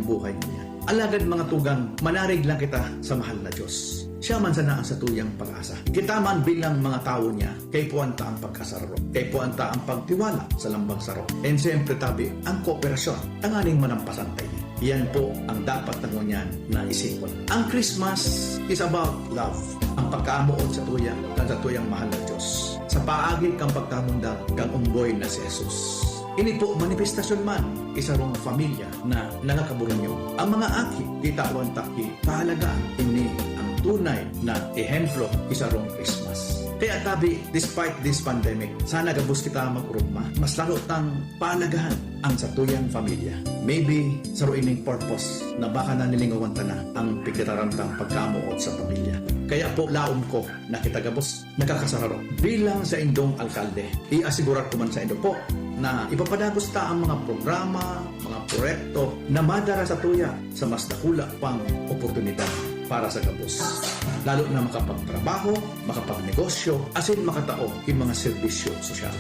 ang buhay niya. Alagad mga tugang, manarig lang kita sa mahal na Diyos. Siya man sana ang satuyang pag-asa. Kita man bilang mga tao niya, kay puwanta ang pagkasararo. Kay puwanta ang pagtiwala sa lambang saro. And siyempre tabi, ang kooperasyon, ang aning manampasantay niya. Yan po ang dapat nangunyan na isipon. Ang Christmas is about love. Ang pagkaamuot sa tuyang mahal na Diyos. Sa paagi kang pagkamundag kang umboy na si Jesus. Ini po manifestasyon man isarong pamilya na nangakaburunyo. Ang mga aki, kita ko ang taki, pahalagaan ini ang tunay na ehemplo isarong Christmas. Kaya tabi, despite this pandemic, sana gabos kita mag-urugma. Mas lalo tang palagahan ang satuyang pamilya. Maybe sa ruining purpose na baka na nilingawan na ang pagkatarantang pagkamuot sa pamilya. Kaya po laom ko na kita gabos nakakasararo. Bilang sa indong alkalde, iasigurar ko man sa indo po na ipapadagos ta ang mga programa, mga proyekto na madara sa tuya sa mas dakula pang oportunidad para sa gabos. Lalo na makapagtrabaho, makapagnegosyo, asin makatao yung mga serbisyo sosyal.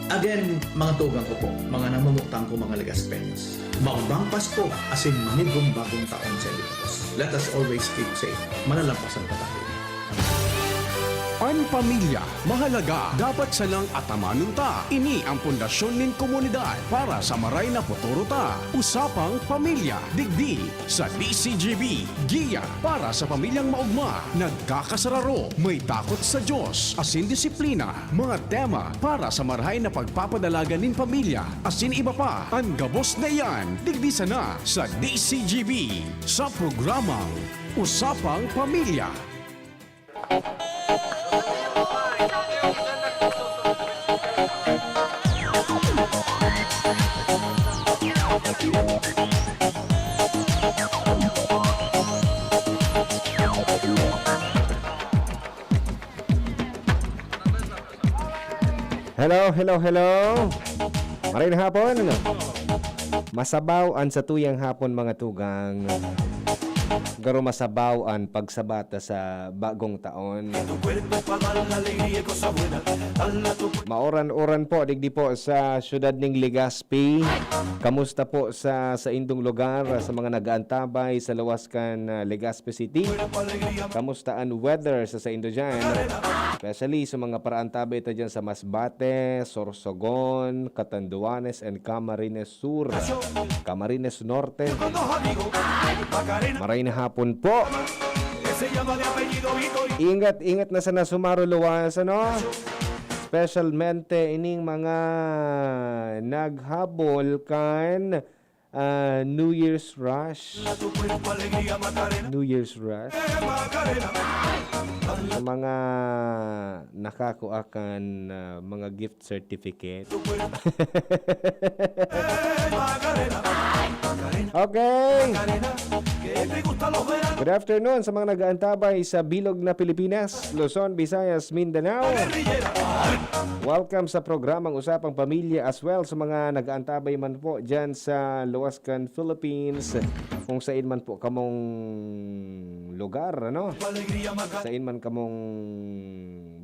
Again, mga tugang ko po, mga namumutang ko mga Legaspeños. Maubang Pasko, asin manigong bagong taon sa Ilocos. Let us always keep safe. Manalampasan pa tayo. Ang pamilya, mahalaga, dapat salang atamanon ta. Ini ang pundasyon nin komunidad para sa maray na futuro ta. Usapang Pamilya, digdi sa DCGB. Giya para sa pamilyang maugma, nagkakasararo, may takot sa Diyos, asin disiplina, mga tema para sa marahay na pagpapadalaga nin pamilya, asin iba pa. Ang gabos na yan, digdi sana sa DCGB sa programang Usapang Pamilya. Hello. Maraming hapon. Masabaw ang sa tuyang hapon mga tugang. Garo masabaw ang pagsabata sa bagong taon. Maoran-oran po digdi po sa syudad ning Legazpi. Kamusta po sa indong lugar sa mga nag-aantabay sa lawaskan Legazpi City? Kamusta ang weather sa indo dyan? Especially sa mga paraantabay ito dyan sa Masbate, Sorsogon, Catanduanes, and Camarines Sur, Camarines Norte. Maray na hapon po. Ingat na sana sumaruluwas, ano? Specialmente ining mga naghabol kan New Year's Rush. Mga nakakuakan mga gift certificate. Okay. Good afternoon sa mga nag-aantabay sa bilog na Pilipinas, Luzon, Visayas, Mindanao. Welcome sa programang Usapang Pamilya as well sa mga nag-aantabay man po dyan sa Luwaskan, Philippines. Kung saan man po kamong lugar, ano? Saan man kamong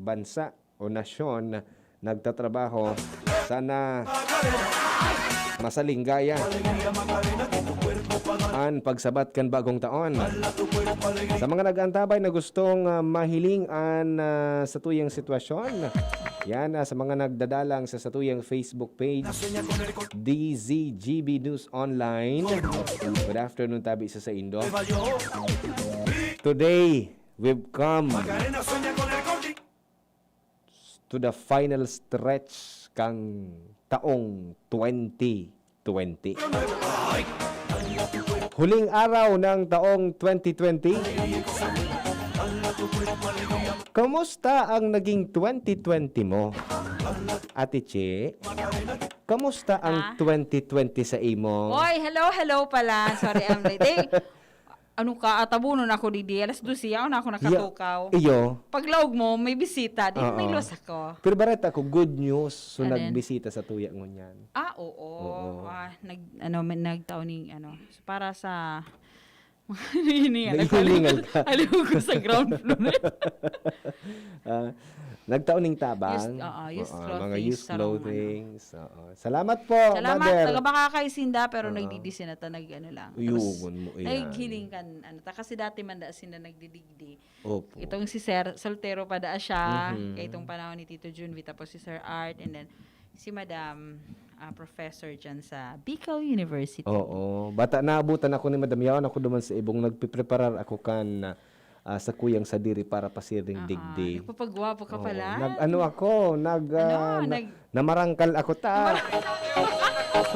bansa o nasyon nagtatrabaho, sana masalinggaya ang pagsabat kan bagong taon. Sa mga nag-aantabay na gustong mahilingan sa tuyang sitwasyon, yan sa mga nagdadalang sa tuyang Facebook page DZGB News Online. Good afternoon tabi sa indo. Today we've come to the final stretch kang taong 2020. Huling araw ng taong 2020. Kamusta ang naging 2020 mo? Ate Che, kamusta ang 2020 sa imo? Oy, hello pala. Sorry, I'm late. Ano ka, atabunon ako di alas 12 na ako nakatukaw. Iyo. Paglaog mo, may bisita. Di may los ako. Pero barat ako, good news. So, Ano nagbisita sa tuya ngunyan. Oo. Nagtaon ning so, para sa Naghihilingal ka. Aliw ko sa ground floor. Nagtauning tabang. Used Oo, clothing, mga used sarong clothing. Oo. Salamat po, Salamat, Mother. taga baka kay Sinda, pero nagdidisi na ta, lang. Uyugon mo yan. Naghiling kan, kasi dati man da Sinda nagdidigdi. Opo. Itong si Sir, soltero pa da siya, kay itong panahon ni Tito Junvi, tapos si Sir Art, and then si Madam Professor dyan sa Bicol University. Oo. Bata naabutan ako ni Madam Yawan. Ako duman sa ibong nagpipreparar ako kan sa kuyang sa diri para pasiring digdi. Nagpapagwapo ka Oo. pala. Namarangkal ako ta.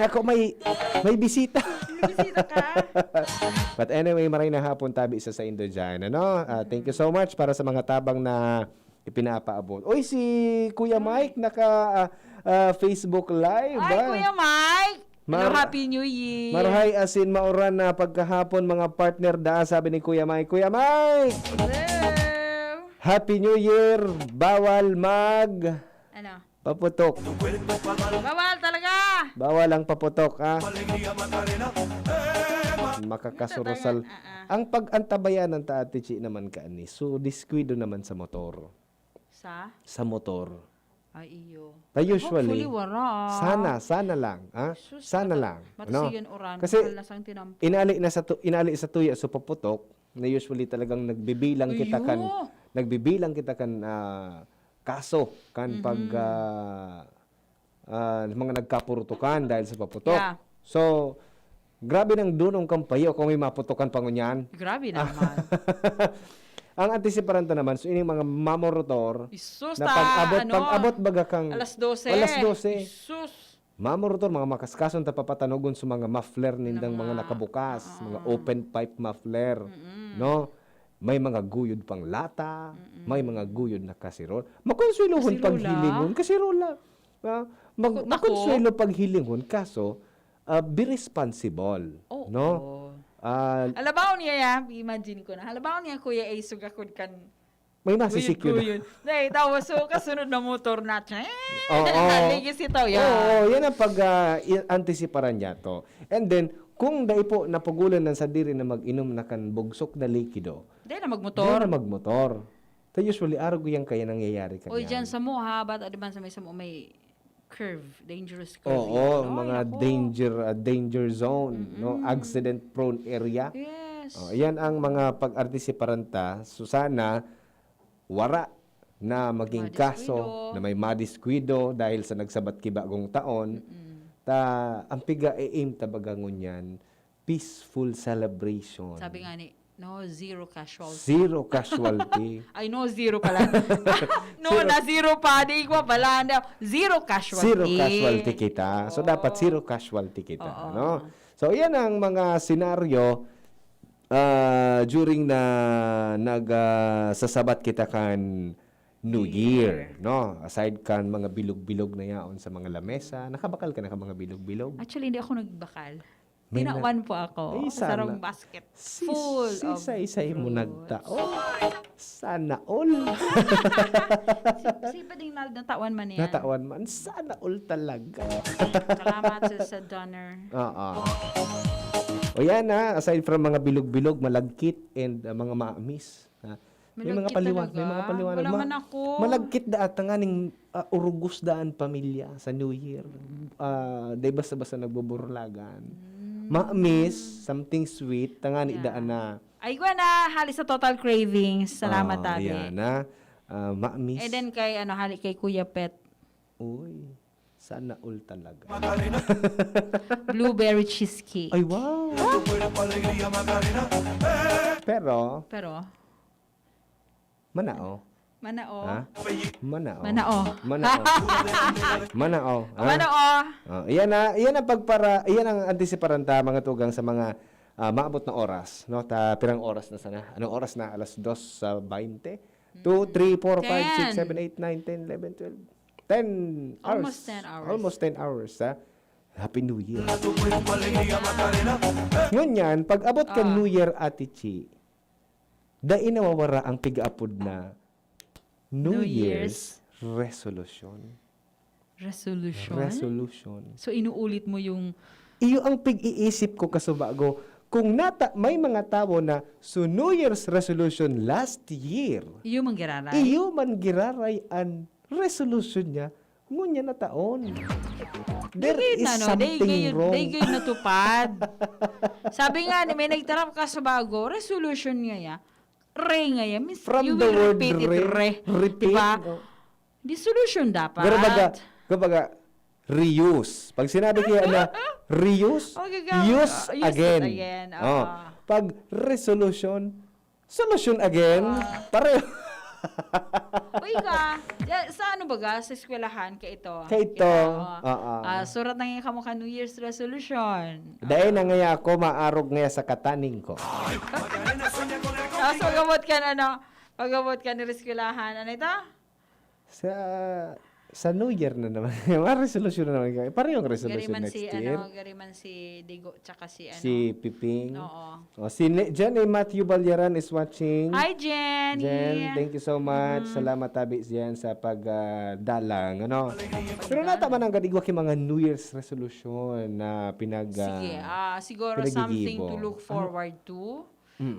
Ako may bisita. Bisita ka. But anyway, maray na hapon tabi isa sa Indo dyan. Ano? Thank you so much para sa mga tabang na ipinapaabot. Oy, si Kuya Mike naka Facebook Live. Ay, Kuya Mike! Hello, Mar- Happy New Year! Marhay asin mauran na pagkahapon mga partner da, sabi ni Kuya Mike. Kuya Mike! Hello! Happy New Year! Bawal mag Ano? paputok. Bawal talaga! Bawal ang paputok, ha? Makakasurusal. Ang pag-antabayan ng taatichi naman kaani. So, diskwido naman sa motor. Sa motor. Ay, iyo. Usually, Hopefully, wala. sana lang, ha? Sus, Sana lang. Ano? Matasigan oran. Kasi, Mahal na sang tinampo. inali sa tuya so paputok na usually talagang nagbibilang kita kan kaso kan pag mga nagkapurutukan dahil sa paputok. Yeah. So grabe nang dunong kampayo kung may maputukan pangunyan. Grabe naman. Ang antisiparanta naman so ining mga mamorotor Isus, na pag-abot baga kang Alas 12. Alas 12. Isus. Mamorotor, mga makaskason tapapatanogon sa mga muffler nindang mga nakabukas, mga open pipe muffler, no? May mga guyod pang lata, may mga guyod na kasirol. Makonsuelohon pag hilingon, kasirola. Makonsuelo pag hilingon, kaso be responsible, no? Alabaw niya ya, imagine ko na. Alabaw niya Kuya ay sugakod kan May masisikyo na. Nay, tawas so kasunod na motor na. Oo. Ligis ito, ya. Oo, yan ang pag-antisiparan niya to. And then, kung dai po napugulan ng sa diri na mag-inom na kan bugsok na likido, Di na diyan magmotor. na magmotor. So usually, araw yan kaya nangyayari kanya. Oy, dyan sa mo ha, ba't di man sa may curve, dangerous curve. Oo, Ay, mga naku. danger zone, no? Accident prone area. Yes. Yan ang mga pag-antisiparanta. So sana, wara na maging kaso Madiskwido. na may madiskwido dahil sa nagsabat kibagong taon. Ang piga aim tabagangon yan, peaceful celebration. Sabi nga ni, no, zero casualty. Zero casualty. Ay, no, zero pala. Na zero pa. Di ko pala. Zero casualty. Zero casualty kita. So, dapat zero casualty kita. No? So, yan ang mga senaryo during na nagsasabat kita kan New Year. No? Aside kan mga bilog-bilog na yaon sa mga lamesa. Nakabakal ka na ka mga bilog-bilog? Actually, hindi ako nagbakal. May Tinawan po ako. Ay, Sa sana. sarong basket. Full of Isa-isay mo fruit. nagtaon. Sana all. Si Bading Nald, natawan man yan. Natawan man. Sana all talaga. Salamat sa donor. Oo. O yan na, aside from mga bilog-bilog, malagkit, and mga maamis. May mga Malagkit paliwanag. talaga? May mga paliwanag. Wala man ako. Malagkit da at nganing urugos daan pamilya sa New Year. Day basta-basta nagbuburlagan. Maamis, something sweet, tangani daan na. Ay, ko na, halis sa total cravings. Salamat, Tabi. Ayan na. Maamis. And then kay, hali kay Kuya Pet. Uy, sana all talaga. Blueberry cheesecake. Ay, wow! Pero, manao. Manao. Ha? Manao. Manao. Manao. Manao. ha? Manao. Iyan ang antisiparanta mga tugang sa mga maabot na oras, no? Pirang oras na sana. Anong oras na? Alas 2:20? 2, 3, 4, 5, 6, 7, 8, 9, 10, 11, 12. 10 hours. Almost 10 hours. Almost 10 hours, ha? Happy New Year. Ngunyan, pag abot ka New Year, Ate Chi, dai nawawara ang pigaapod na New New Year's resolution. Resolution. Resolution. So, inuulit mo yung Iyo ang pig-iisip ko kaso bago kung may mga tao na so New Year's resolution last year, Iyo manggiraray. iyo man giraray ang resolution niya, ngunya na taon. There is something wrong. They natupad. Sabi nga, may nagtarap ka sa bago, resolution nga ya. Re nga ya. Means From you the will word repeat it, re. repeat. Diba? Oh. Di solution dapat. Pero baga, reuse. Pag sinabi kaya na reuse, Oh, use use it again. again. Oh. Pag resolution, solution again. Pareho. Uy ka, sa ano baga, sa eskwelahan, ka ito. Surat na nga ka New Year's resolution. Dahil na ngaya ako maarog ngaya sa kataning ko. So, pagabot ka ni eskwelahan, ano ito? Sa New Year na naman. Mga resolution na naman. Parehong resolution next year. Gariman si Digo, tsaka si Si Piping. Oo. Jen Matthew Balyaran is watching. Hi, Jenny! Jen, thank you so much. Salamat tabi Jen sa pagdalang. Pero natama nang gadigwa kay mga New Year's resolution na Sige, siguro pinag-igibo. something to look forward to.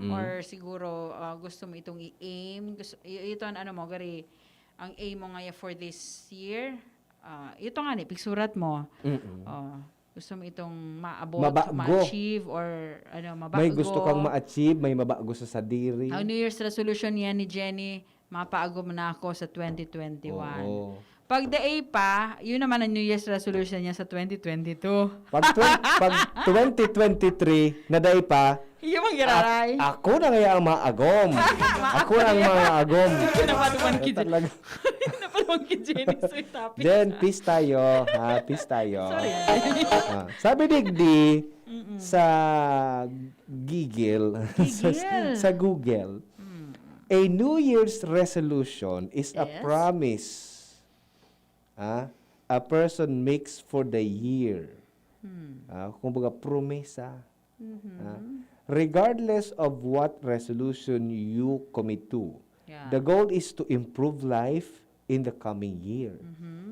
Or siguro gusto mo itong i-aim. Ito ano mo, ang aim mo ngayon for this year. Ito nga pigsurat mo. Gusto mo itong maabot, ma-achieve, or mabago. May gusto kang ma-achieve, may mabago sa sadiri. Ang New Year's resolution niya ni Jenny, mapaago na ako sa 2021. Oo. Pag day pa, yun naman ang New Year's resolution niya sa 2022. Pag 2023, na day pa, Iyo mang giraray. ako na ngaya ang maagom. Ako na ang maagom. Napatuman ki Jenny. Talaga. Napatuman ki Jenny. So, topic. Then, peace tayo. Peace tayo. Sabi digdi, sa Giggle, sa Google, a New Year's resolution is a Yes. promise a person makes for the year. Kumbaga, promesa. Regardless of what resolution you commit to, Yeah. the goal is to improve life in the coming year.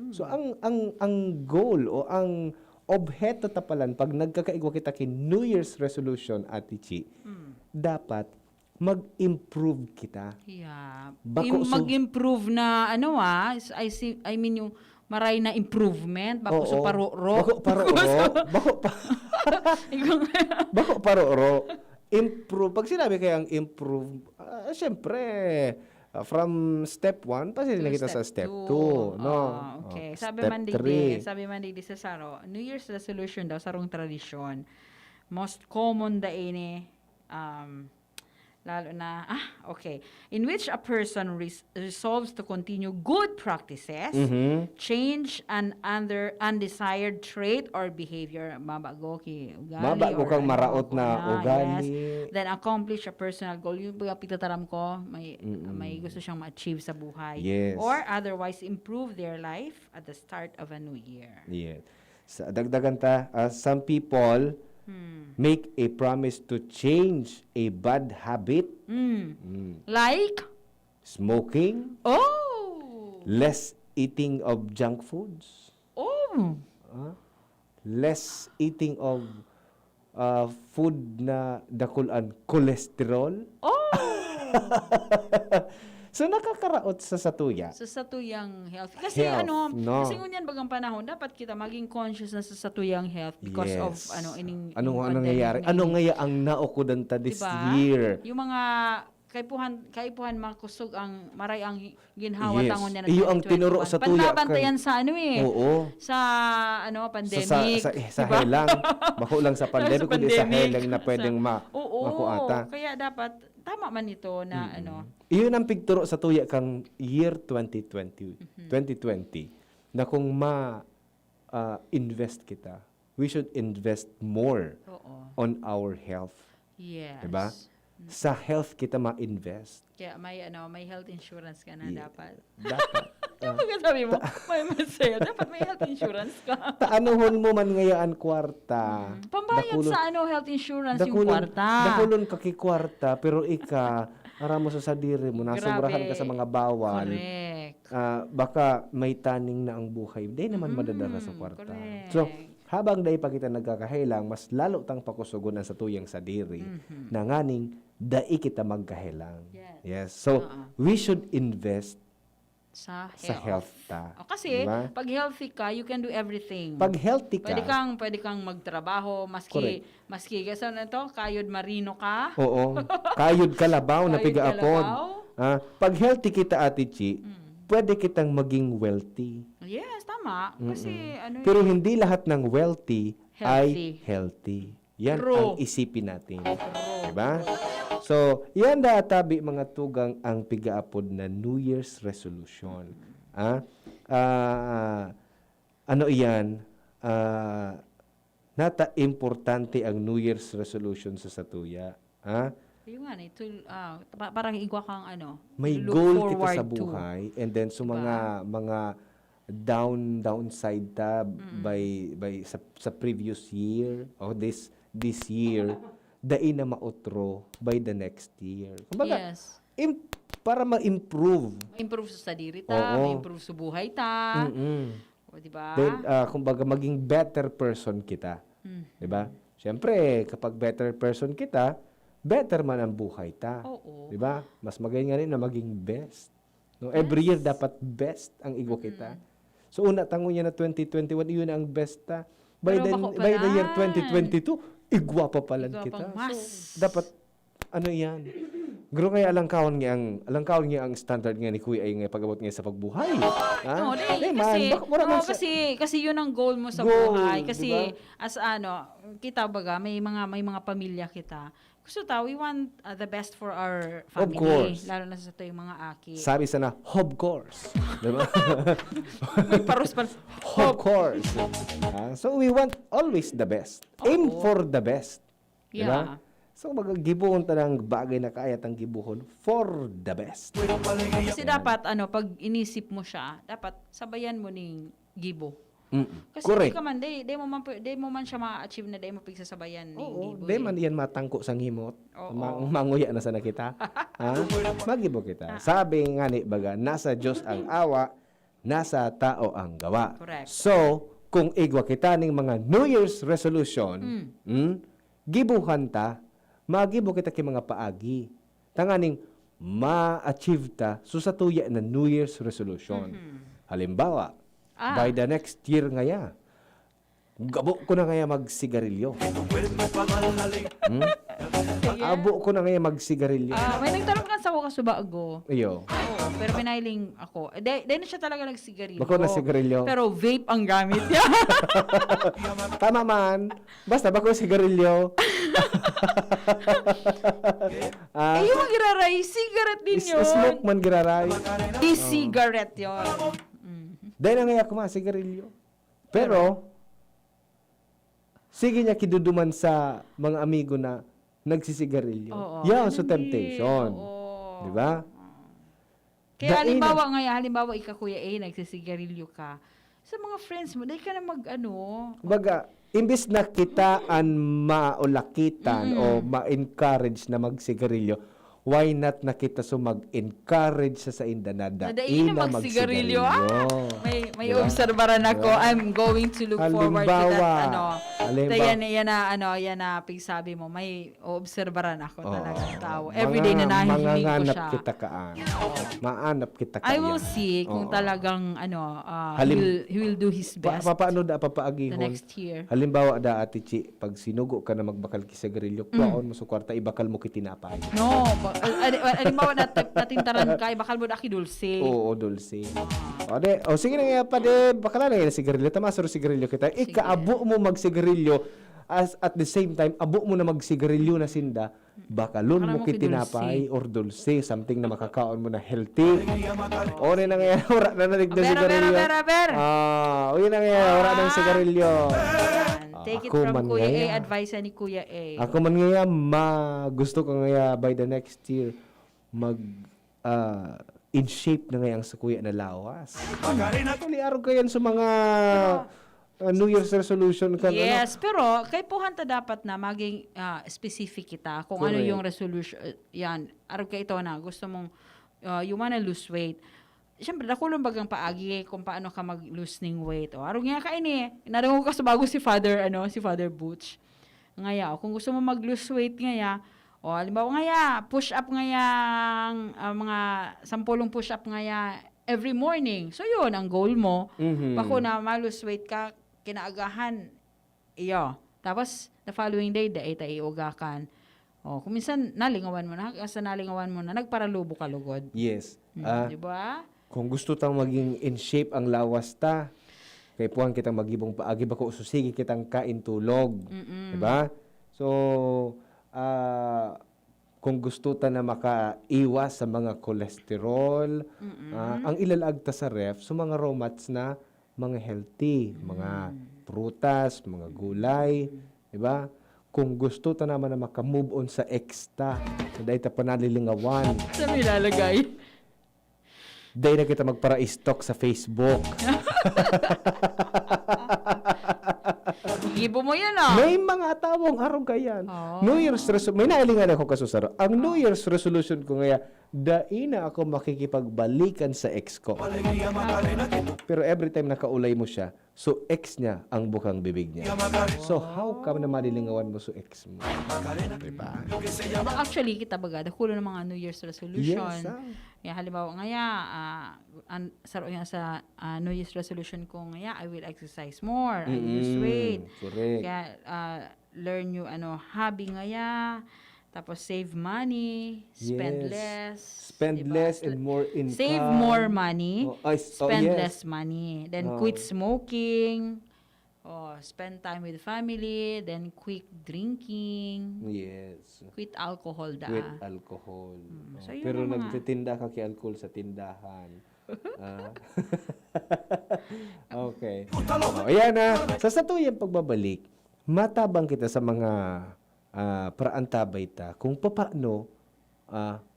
So ang goal o ang obheto tapalan pag nagkakaigwa kita kin New Year's resolution Ate Chi, dapat mag-improve kita. Yeah. Bako Mag-improve na I mean yung maray na improvement bako sa paro-ro. Bako paro-ro. Improve. Pag sinabi kayang improve, syempre, from step 1, pa na kita sa step 2. No? Okay. Step 3. Sabi man digdi sa Saro, New Year's resolution daw, sarong tradisyon. Most common da ini, lalo na, okay. In which a person resolves to continue good practices, change an undesired trait or behavior, mabago Mabago kang maraot na ugali. yes. Then accomplish a personal goal. Yung pitataram ko, may gusto siyang ma-achieve sa buhay. Yes. Or otherwise improve their life at the start of a new year. Yeah. Sa dagdagan ta, some people make a promise to change a bad habit. Like? Smoking, Oh! less eating of junk foods, Oh! less eating of food na dakulan cholesterol. Oh! So nakakaraot sa satuya. Sa satuyang health. Kasi Health, no? kasi ngunyan bagang panahon, dapat kita maging conscious na sa satuyang health because of Yes. ining Anong pandemic nangyayari? na Ano ini. ngaya ang naokudan ta this Diba? year? Yung mga kaipuhan makusog ang maray ang ginhawa Yes. tangon niya na Iyo ang 2021. tinuro sa tuya Pantabantayan sa Oo. sa pandemic. Sa diba? helang. Bako lang sa pandemic, kundi sa pandemic. helang na pwedeng Oo. makuata. Kaya dapat tama man ito na Iyon ang pigturo sa tuya kang year 2020, 2020 na kung invest kita, we should invest more Oo. on our health. Yes. Diba? Sa health kita ma-invest. Kaya may health insurance ka na dapat. Dapat. Kapag sabi mo, may masaya, dapat may health insurance ka. Taanuhon mo man ngayaan kwarta. Pambayad sa health insurance yung kwarta. Dakulon ka kwarta, pero ara mo sa sadiri mo, nasobrahan ka sa mga bawal. Correct. Baka may taning na ang buhay. Hindi naman madadala sa kwarta. Correct. So, habang dahil pa kita nagkakahelang, mas lalo tang pakusugunan sa tuyang sa diri, na nganing dai kita magkahelang. Yes. So, we should invest Sa sa health ta. Kasi, Diba? pag healthy ka, you can do everything. Pag healthy ka, Pwede kang magtrabaho, maski kasi na to, kayod marino ka. oo, kayod kalabaw na Kayod pigaapon. kalabaw. Pag healthy kita, Ate Chi, pwede kitang maging wealthy. Yes, tama. Kasi ano Pero hindi lahat ng wealthy Healthy. ay healthy. Yan True. ang isipin natin. Diba? So, yan tabi mga tugang ang pigaapod na New Year's resolution. Ano iyan? Nata importante ang New Year's resolution sa satuya. yung nga parang igwa kang May look goal kita forward sa to. buhay, and then so mga downside ta by sa previous year or this year dai na mautro by the next year. Kumbaga, Yes. para ma-improve. Improve sa sadiri Oo. improve sa buhay ta. O, di ba? Then, kumbaga, maging better person kita. Di ba? Siyempre, kapag better person kita, better man ang buhay ta. Oo. Di ba? Mas magaling nga rin na maging best. No? Every year, dapat best ang igwa kita. So, una tango niya na 2021, yun ang best ta. By Pero the, bako by the year palan. 2022, igwa pa pala Igwa kita. pang mas. So, dapat, ano yan? Guro kaya alangkawon nga ang standard nga ni Kuya ay nga pag-abot nga sa pagbuhay. Ha? No, Di man, kasi, baka wala man sa- kasi yun ang goal mo sa Goal, buhay. Kasi diba? as kita baga may mga pamilya kita. Gusto we want the best for our family. course. Lalo na sa yung mga aki. Sabi sana, of course. Diba? May paros pa. Of course. So we want always the best. Aim Oo. for the best. Yeah. Diba? So magigibuhon ta ng bagay na kaya tang gibuhon for the best. Kasi dapat pag inisip mo siya, dapat sabayan mo ning gibo. Kasi Correct. di ka man, di mo man siya ma-achieve na di mo pigsasabayan ning Oo, gibo. di man yan matangko sang himot. Oo. Manguya na sana kita. Magibo kita. Sabi nga ni baga, nasa Diyos ang awa, nasa tao ang gawa. Correct. So, kung igwa kita ning mga New Year's resolution, gibuhan ta, magibo kita kay mga paagi. Tanganing ma-achieve ta so sa tuya na New Year's resolution. Halimbawa, by the next year ngaya, gabo ko na ngaya magsigarilyo. Abo ko na ngaya magsigarilyo. May nagtanong ka sa ako kasubago. Iyo. Oo, pero pinailing ako. Dahil na siya talaga nagsigarilyo. Bako na sigarilyo. Pero vape ang gamit niya. Tama man. Basta bako sigarilyo. Yung mga giraray, cigarette din yun. Smoke man giraray. E-cigarette yun. Dahil na ngaya ko sigarilyo. Pero, sige niya kiduduman sa mga amigo na nagsisigarilyo. Oo. Yan, Ano so temptation. Oo. Di ba? Kaya Dain halimbawa ikaw Kuya nagsisigarilyo ka. Sa mga friends mo, dahil ka na Baga, imbis na kitaan maulakitan o ma-encourage na magsigarilyo, why not na kita mag-encourage sa inda na Nadain na magsigarilyo. May Diba? obserbaran ako. I'm going to look forward to that. Halimbawa. Yan na pigsabi mo. May obserbaran ako talaga tao. Everyday na nahihiling ko Manganganap siya. kita kaan. Maanap kita I kaya. will see kung Oo. talagang he will do his best Paano da the papaagihon? next year. Halimbawa da Ate Chi, pag sinugo ka na magbakal ki sigarilyo, kuwaon mo sa kwarta, ibakal mo kitinapay. No, halimbawa natintaran ka, bakal mo na dulce. Oo, dulce. O sige na nga pa de, bakala na nga sigarilyo, tamasaro sigarilyo kita. Ikaabo mo magsigarilyo, at the same time, abo mo na magsigarilyo na sinda, bakalon Bakala mo mo kitinapay or dulce, something na makakaon mo na healthy. O na nga, wala na nalig na sigarilyo. Ber. O yun na nga, wala na sigarilyo. Take it Ako from man Kuya ngaya. advice ni Kuya A. Ako man ngaya, gusto ko ngaya by the next year, in shape na ngayang sa kuya na lawas. Tuliaro ko yan sa mga New Year's resolution ka. Yes, pero kay puhanta dapat na maging specific kita kung ano Correct. yung resolution yan. Araw ka ito na gusto mong you wanna lose weight. syempre, nakulong bagang paagi kung paano ka mag-lose ng weight. O, arong nga ka ini. Narango ka sa bago si Father Butch. Ngaya, kung gusto mo mag-lose weight ngaya, o, halimbawa ngaya, push up ngaya, mga 10 push up ngaya every morning. So, yun, ang goal mo. Bako na ma-lose weight ka, kinaagahan, iyo. Tapos, the following day, daita iugakan. O, kung minsan, nalingawan mo na, nagparalubo ka lugod. Yes. Di ba? Kung gusto tang maging in shape ang lawas ta, kay puan kitang magibong paagi ba ko susigi kitang kain tulog. Diba? So, kung gusto ta na makaiwas sa mga cholesterol, ang ilalag ta sa ref, so mga raw mats na mga healthy, mga prutas, mga gulay, diba? Kung gusto ta naman na makamove on sa exta, so dahil ta panalilingawan, Saan mo ilalagay? dahil na kita magpara-stock sa Facebook. Gibo mo yan, ah. May mga tawong araw kayan. New Year's resolution. May nailingan ako kasusaro. Ang New Year's resolution ko ngaya, daina ako makikipagbalikan sa ex ko. Pero every time nakaulay mo siya, so ex niya ang bukang bibig niya. So how come na malilingawan mo sa ex mo? Diba? Actually, kita baga, dakulo ng mga New Year's resolution. Yes, Yeah, halimbawa ngaya, saro nga sa New Year's resolution ko ngaya, I will exercise more, I will lose weight. Correct. Kaya, learn new hobby ngaya, tapos save money, spend Yes. less. Spend diba? less and more income. Save more money, spend yes. less money. Then quit smoking, spend time with family, then quit drinking, Yes. quit alcohol With alcohol. So, yun Pero ang mga- nagtitinda ka kay alcohol sa tindahan. Okay. Ayan na. Sa satuyang pagbabalik, matabang kita sa mga praantabay ta kung paano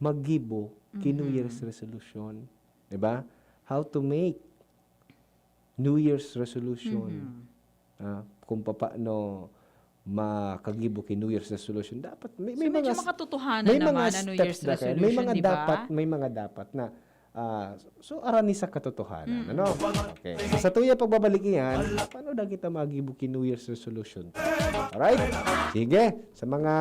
maggibo kay New Year's resolution. Diba? How to make New Year's resolution. Kung paano makagibo kay New Year's resolution, dapat may So, medyo mga makatotohanan may naman mga na New steps Year's na kaya. resolution, May mga di ba? dapat na so arani sa katotohanan, ano? Okay. So, sa tuya pagbabalik yan, paano na kita magibo kay New Year's resolution? Alright? Sige. Sa mga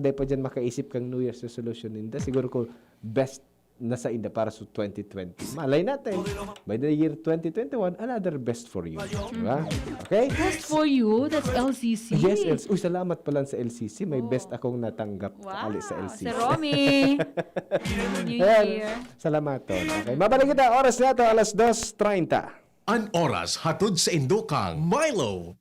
dahil pa dyan makaisip kang New Year's resolution, hindi siguro ko best nasa inda para sa 2020. Malay natin. By the year 2021, another best for you. Diba? Okay? Best for you, that's LCC. Yes, LCC. Uy, salamat pala sa LCC. May best akong natanggap Wow, ali sa LCC. si Romy. New Ayan. Year. Salamat. Okay. Mabalik kita. Oras na ito, alas 2:30. An oras hatod sa Indokang Milo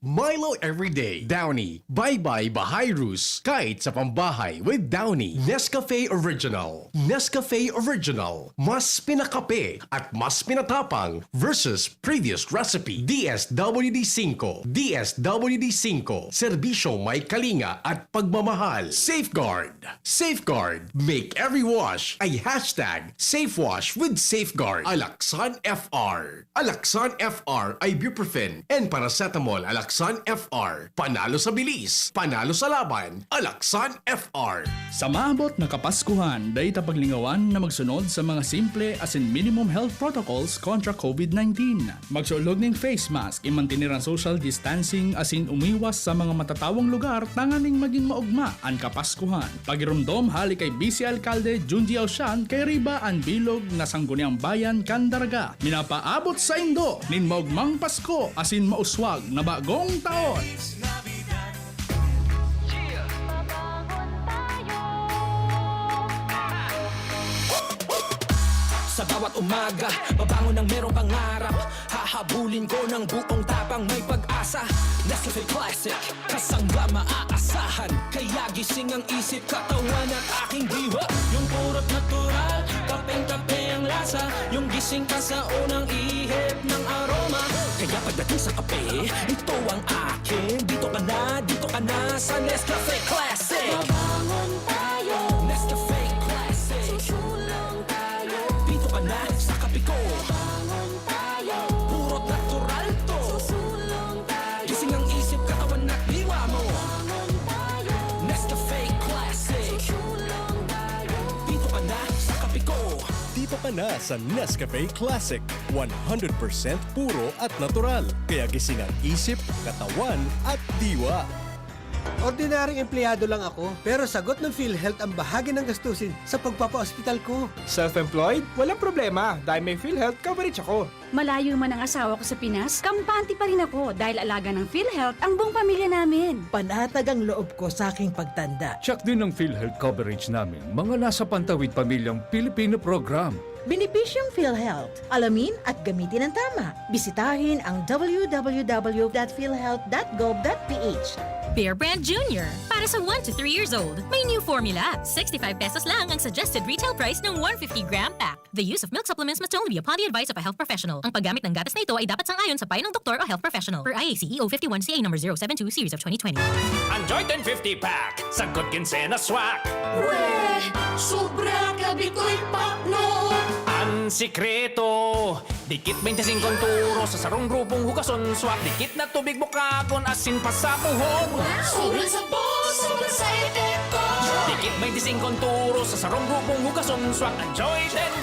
Everyday Downy Bye Bahayrus kahit sa pambahay with Downy Nescafe Original mas pinakape at mas pinatapang versus previous recipe DSWD 5 serbisyo may kalinga at pagmamahal. Safeguard make every wash ay #SafeWash with Safeguard. Alaksan FR, ibuprofen, and paracetamol. Alaksan FR. Panalo sa bilis, panalo sa laban. Alaksan FR. Sa maabot na Kapaskuhan, dahil paglingawan na magsunod sa mga simple as in minimum health protocols kontra COVID-19. Magsulog ng face mask, imantinir ang social distancing as in umiwas sa mga matatawang lugar tanganing maging maugma ang Kapaskuhan. Pagirumdom hali kay Vice Alcalde Junji Ausyan kay Riba ang bilog na sangguniang bayan Candaraga. Minapaabot sa Indo, nin maugmang Pasko as in mauswag na bagong taon. Sa bawat umaga, babangon ng merong pangarap. Hahabulin ko ng buong tapang may pag-asa. Nescafe Classic, kasangga maaasahan. Kaya gising ang isip, katawan at aking diwa. Yung purot natural, kapeng-kape ang lasa. Yung gising ka sa unang ihip ng aroma. Kaya pagdating sa kape, ito ang akin. Dito ka na sa Nescafe Classic. Babangon tayo, Nescafe Classic. Susulong tayo, dito ka na sa kape ko. Babangon tayo, purot natural to. Susulong tayo, gising ang isip, katawan at diwa mo. Babangon tayo, Nescafe Classic. Susulong tayo, dito ka na sa kape ko. Dito Pasok ka na sa Nescafe Classic. 100% puro at natural. Kaya gising ang isip, katawan at diwa. Ordinaryong empleyado lang ako, pero sagot ng PhilHealth ang bahagi ng gastusin sa pagpapa-hospital ko. Self-employed? Walang problema dahil may PhilHealth coverage ako. Malayo man ang asawa ko sa Pinas, kampante pa rin ako dahil alaga ng PhilHealth ang buong pamilya namin. Panatag ang loob ko sa aking pagtanda. Check din ang PhilHealth coverage namin, mga nasa pantawid pamilyang Pilipino program. Benepisyong PhilHealth. Alamin at gamitin ng tama. Bisitahin ang www.philhealth.gov.ph. Bear Brand Junior. Para sa 1 to 3 years old, may new formula. 65 pesos lang ang suggested retail price ng 150-gram pack. The use of milk supplements must only be upon the advice of a health professional. Ang paggamit ng gatas na ito ay dapat sang-ayon sa payo ng doktor o health professional. Per IAC EO 51CA number 072 series of 2020. Enjoy 1050 pack. Sagot kinsena swak. Weh! Sobra kabito'y pakno! Ang sikreto, dikit 25 turo sa sarong grupong hugason swak. Dikit na tubig bukagon asin pa sa puhon. Sobrang sabon, sobrang sa epekto! Dikit 25 turo sa sarong grupong hugason swak. Enjoy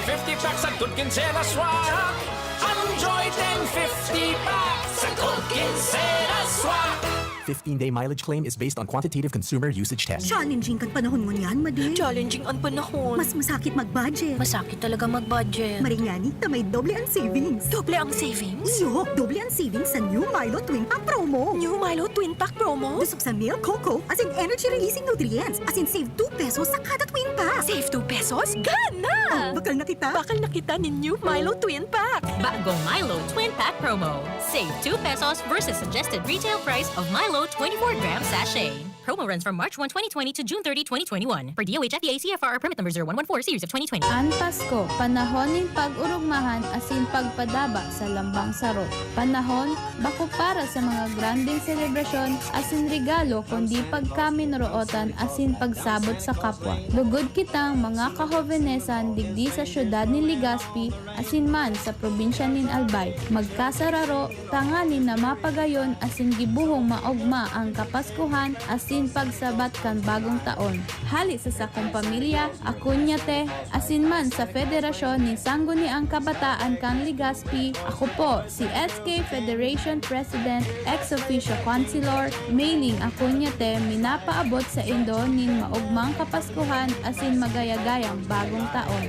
1050 pack. Sagot kinsena swak. Enjoy 1050 pack. Sagot kinsena swak. 15-day mileage claim is based on quantitative consumer usage test. Challenging kang panahon mo niyan, Madi. Challenging ang panahon. Mas masakit mag-budget. Masakit talaga mag-budget. Maringani na may doble ang savings. Doble ang savings? Iyo, doble ang savings sa New Milo Twin Pack Promo. New Milo Twin Pack Promo? Busog sa milk, cocoa, as in energy-releasing nutrients, as in save 2 pesos sa kada twin pack. Save 2 pesos? Gana! Bakal na kita. Bakal na kita ni New Milo Twin Pack. Bagong Milo Twin Pack Promo. Save 2 pesos versus suggested retail price of Milo 24-gram sachet. Promo runs from March 1, 2020 to June 30, 2021. Per DOH FDA CFR permit number 0114 series of 2020. Ang Pasko, panahon ng pag-urugmahan asin pagpadaba sa lambang sarot. Panahon, bako para sa mga granding selebrasyon asin regalo kundi pagkaminrootan asin pagsabot sa kapwa. Lugod kitang mga kahovenesan digdi sa syudad ni Legazpi asin man sa probinsya nin Albay. Magkasararo, tanganin na mapagayon asin gibuhong maogma ang kapaskuhan asin pagsabat kan bagong taon. Hali sa sakong pamilya, akunyate, asin man sa federasyon ni Sangguniang Kabataan kang Legazpi, ako po si SK Federation President ex officio Councilor, mailing akunyate minapaabot sa Indo nin maugmang kapaskuhan asin magayagayang bagong taon.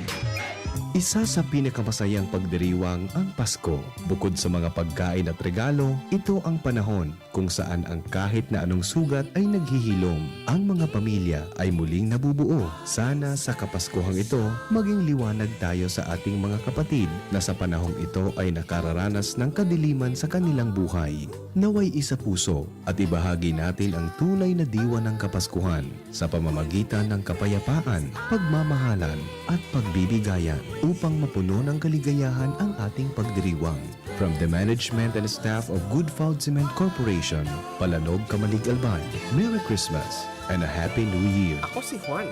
Isa sa pinakamasayang pagdiriwang ang Pasko. Bukod sa mga pagkain at regalo, ito ang panahon kung saan ang kahit na anong sugat ay naghihilom. Ang mga pamilya ay muling nabubuo. Sana sa Kapaskuhang ito, maging liwanag tayo sa ating mga kapatid na sa panahong ito ay nakararanas ng kadiliman sa kanilang buhay. Naway isa puso at ibahagi natin ang tunay na diwa ng Kapaskuhan sa pamamagitan ng kapayapaan, pagmamahalan at pagbibigayan upang mapuno ng kaligayahan ang ating pagdiriwang. From the management and staff of Good Food Cement Corporation, Palanog, Kamalig, Albay, Merry Christmas and a Happy New Year. Ako si Juan.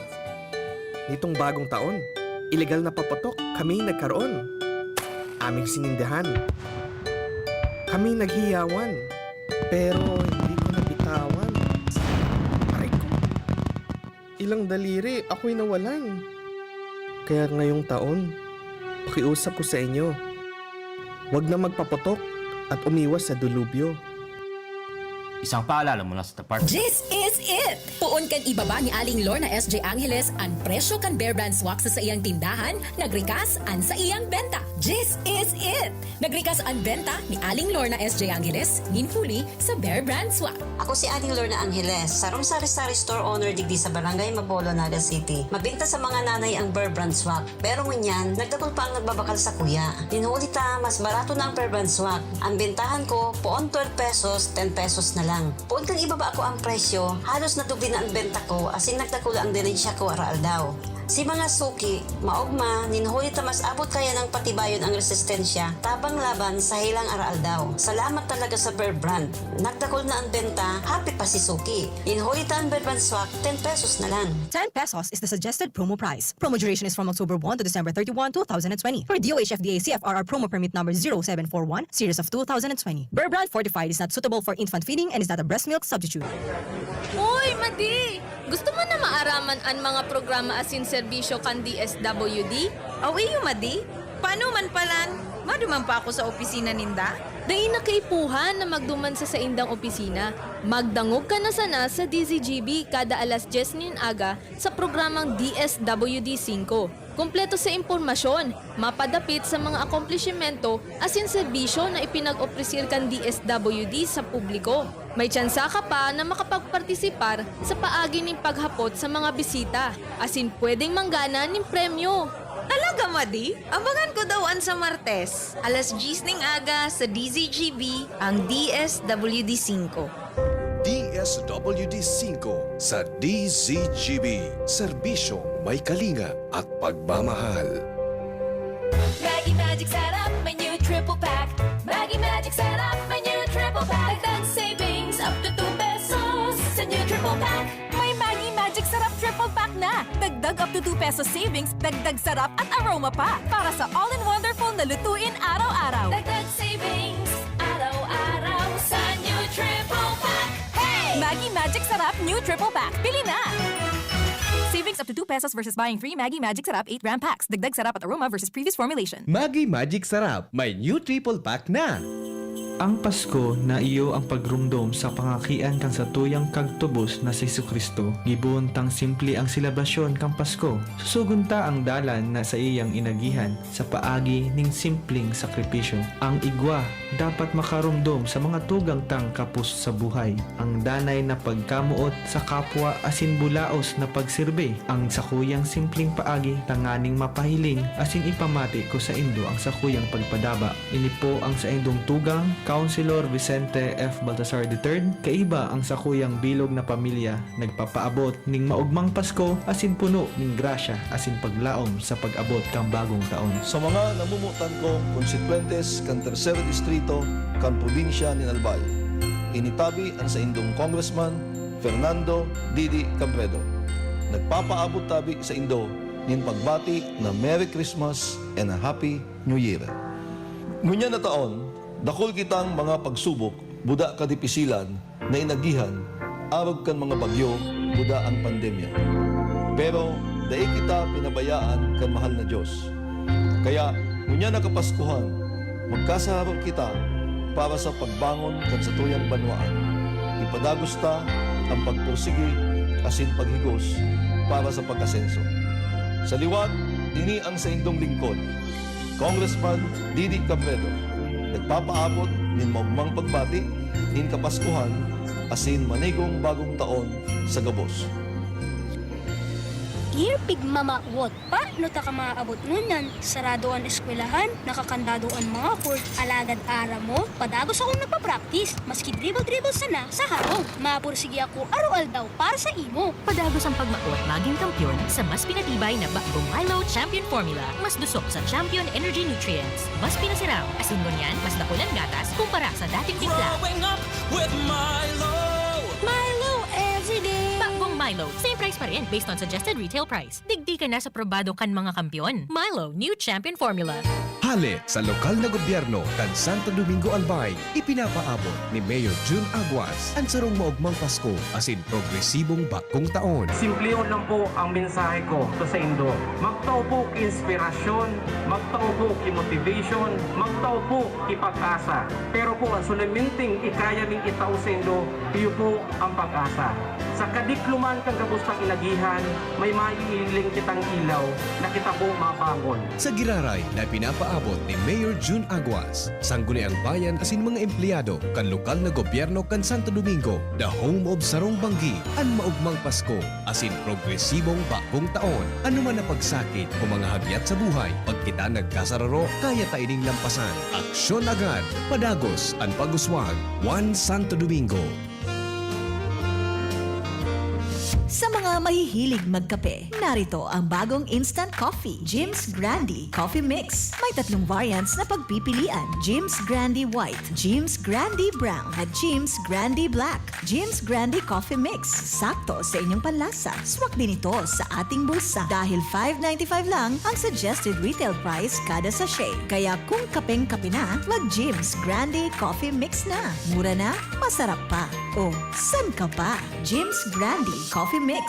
Nitong bagong taon, ilegal na papatok kami nagkaroon. Aming sinindahan. Kami naghiyawan. Pero hindi ko nabitawan. Aray ko. Ilang daliri ako'y nawalan. Kaya ngayong taon, pakiusap ko sa inyo, huwag na magpapatok at umiwas sa dulubyo. Isang paalala mula sa Park. This is it! Puon kan ibaba ni Aling Lorna SJ Angeles ang presyo kan Bear Brand Swak sa iyang tindahan, nagrikas an sa iyang benta. This is it! Nagrikas ang benta ni Aling Lorna SJ Angeles, ninhuli sa Bear Brand Swak. Ako si Aling Lorna Angeles, sarong sari-sari store owner digdi sa Barangay Mabolo, Naga City. Mabinta sa mga nanay ang Bear Brand Swak, pero ngunyan, nagdabol pa ang nagbabakal sa kuya. Ninhuli ta, mas barato na ang Bear Brand Swak. Ang bentahan ko, poon 12 pesos, 10 pesos na lang. Poon kang ibaba ako ang presyo, halos nadubli na ang benta ko, asin nagdakula ang dirensya ko araal daw. Si mga suki, maugma, ninhuli ta mas abot kaya ng patibayon ang resistensya, tabang laban sa hilang araal daw. Salamat talaga sa Bear Brand. Nagdakol na ang benta, happy pa si suki. Ninhuli ta ang Bear Brand Swak, 10 pesos na lang. 10 pesos is the suggested promo price. Promo duration is from October 1 to December 31, 2020. For DOH FDA CFRR promo permit number 0741, series of 2020. Bear Brand Fortified is not suitable for infant feeding and is not a breast milk substitute. Uy, Madi! Gusto mo na maaraman ang mga programa asin serbisyo kan DSWD? Awi madi? Paano man palan? Maduman pa ako sa opisina ninda? Dahil nakaipuhan na magduman sa indang opisina. Magdangog ka na sana sa DZGB kada alas 10 nin aga sa programang DSWD 5. Kompleto sa impormasyon, mapadapit sa mga akomplishimento asin serbisyo na ipinag-opresir kan DSWD sa publiko. May tsansa ka pa na makapagpartisipar sa paagi ng paghapot sa mga bisita, asin pwedeng manggana ng premyo. Talaga, Madi? Abangan ko daw sa Martes. Alas 10 ning aga sa DZGB, ang DSWD 5. DSWD 5 sa DZGB. Serbisyo may kalinga at pagmamahal. Maggie Magic Sarap, may new triple pack. Maggie Magic Sarap, may new triple pack. Dagdag savings up to 2 pesos sa new triple pack. May Maggie Magic Sarap triple pack na. Dagdag up to 2 pesos savings, dagdag sarap at aroma pa. Para sa all-in-wonderful na lutuin araw-araw. Dagdag savings, araw-araw sa new triple pack. Hey! Maggie Magic Sarap new triple pack. Pili na! Savings up to 2 pesos versus buying 3 Maggie Magic Sarap 8-gram packs. Dagdag sarap at aroma versus previous formulation. Maggie Magic Sarap, may new triple pack na. Ang Pasko na iyo ang pagrumdom sa pangakian kang sa tuyang kagtubos na si Jesucristo. Gibuon tang simple ang seleblasyon kang Pasko. Susugunta ang dalan na sa iyang inagihan sa paagi ning simpleng sakripisyo. Ang igwa dapat makarumdom sa mga tugang tang kapos sa buhay. Ang danay na pagkamuot sa kapwa asin bulaos na pagsirbe. Ang sakuyang simpleng paagi tanganing mapahiling asin ipamati ko sa indo ang sakuyang pagpadaba. Ini po ang sa indong tugang Councilor Vicente F. Baltasar III, kaiba ang sakuyang bilog na pamilya, nagpapaabot ning maugmang Pasko asin puno ning grasya asin paglaom sa pag-abot kang bagong taon. Sa mga namumutan kong konstituentes kan Tercero Distrito kan probinsya ni Albay, initabi ang sa indong Congressman Fernando Didi Cabredo. Nagpapaabot tabi sa indo nin pagbati na Merry Christmas and a Happy New Year. Ngunya na taon, dakol kitang mga pagsubok, buda kadipisilan, na inagihan, arog kan mga bagyo, buda ang pandemya. Pero, dahil kita pinabayaan kan mahal na Diyos. Kaya, ngunya na kapaskuhan, magkasaharap kita para sa pagbangon kan sa tuyang banwaan. Ipadagos ta ang pagpursigi asin paghigos para sa pag-asenso. Sa liwat, ini ang sa indong lingkod, Congressman Didi Cabredo, nagpapaabot nin maugmang pagbati nin kapaskuhan asin manigong bagong taon sa gabos. Irpig mamawot pa, no ta ka maaabot ngunan, sarado ang eskwelahan, nakakandado ang mga court, alagad ara mo, padagos akong nagpa-practice, maski dribble-dribble sana sa harong, mapursigi ako arual daw para sa imo. Padagos ang pagmaot maging kampyon sa mas pinatibay na Bagong Milo Champion Formula. Mas dusok sa Champion Energy Nutrients. Mas pinasiraw, asin ngunyan, mas nakulan gatas kumpara sa dating timpla. Growing up with Milo. Milo everyday. Bagong Milo, same price pa rin based on suggested retail price. Digdi ka na sa probado kan mga kampyon. Milo, new champion formula. Hali sa lokal na gobyerno kan Santo Domingo Albay, ipinapaabot ni Mayor June Aguas ang sarong maugmang Pasko asin progresibong bagong taon. Simpliyon lang po ang mensahe ko to sa Indo. Magtao po inspirasyon, magtao po motivation, magtao po pag-asa. Pero po ang sulaminting ikaya ming itao sa Indo, iyo po ang pag-asa. Sa kadikluman kang gabustang inagihan, may maiiling kitang ilaw na kita po mabangon. Sa Giraray na pinapaabot ni Mayor June Aguas, sangguniang bayan asin mga empleyado kan lokal na gobyerno kan Santo Domingo, the home of Sarong Banggi, ang maugmang Pasko, asin progresibong bagong taon. Ano man na pagsakit o mga habyat sa buhay, pag kita nagkasararo, kaya taining lampasan. Aksyon agad, padagos ang pag-uswag, One Santo Domingo. Sa mga mahihilig magkape, narito ang bagong instant coffee, Jim's Grande Coffee Mix. May 3 variants na pagpipilian, Jim's Grande White, Jim's Grande Brown, at Jim's Grande Black. Jim's Grande Coffee Mix, sakto sa inyong panlasa. Swak din ito sa ating bulsa dahil $5.95 lang ang suggested retail price kada sachet. Kaya kung kapeng-kape na, mag Jim's Grande Coffee Mix na. Mura na, masarap pa. O, san ka pa? Jim's Grandi Coffee Mix.